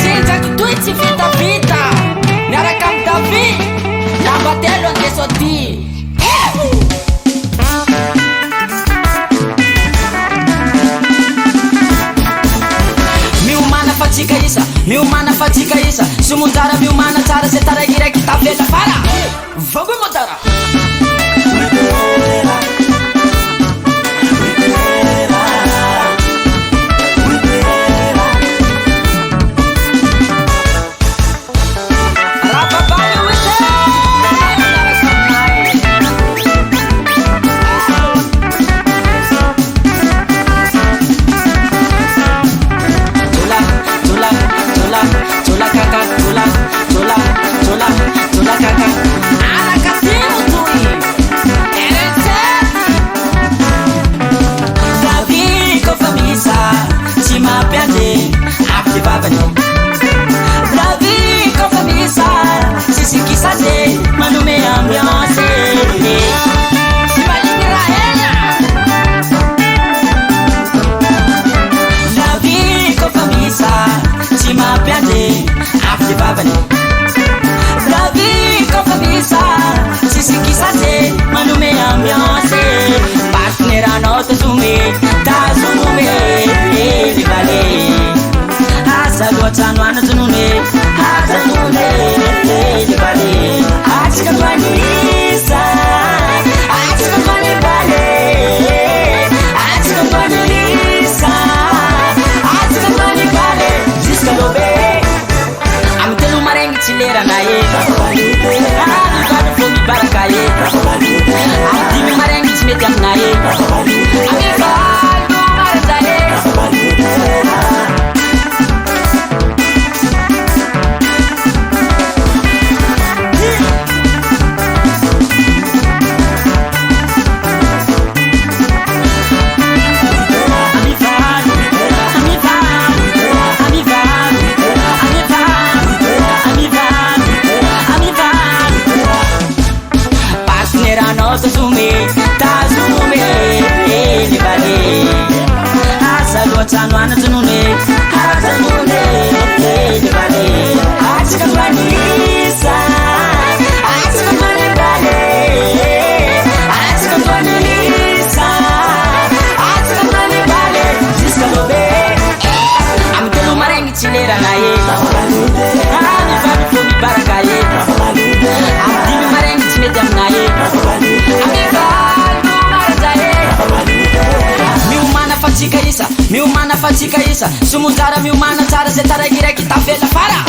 Sinjaky toy tsy vitavita miaraka amy Davy lamba telo andeso aty. Miomana fatsika isa, miomana fatsika isa, sumundara miomana tsara se taraikireky tavela fara. Vamos modara. Davi com camisa, se quis mano me ambiance. Se vai liberar ela. Davi com camisa, se mapeade, aftivava-ne. Davi com camisa, se quis mano me ambiance. Partner a nota sume, tá sume, ele vale. Saluatano anatunune, atanune, vale. Atika panisa, atika panibale, atika panisa, atika panibale. Disca do bem, am telu marengue chilera na ye. Ah, vado fogo baracaye. Am time marengue chimetiam na ye. Am vado marazaye. Tano anatunune, atanune, vale. Atika panisa, atika panibale, atika panisa, atika panibale. Disca do bem, am telu marengue chilera na ye. Ami vado fogo baracaye. Am time marengue chimetiam na ye. Ami vado marazaye. Miumana fatika isa, miumana fatika isa, sumundara miumana tsara se taraikireky tavela fara.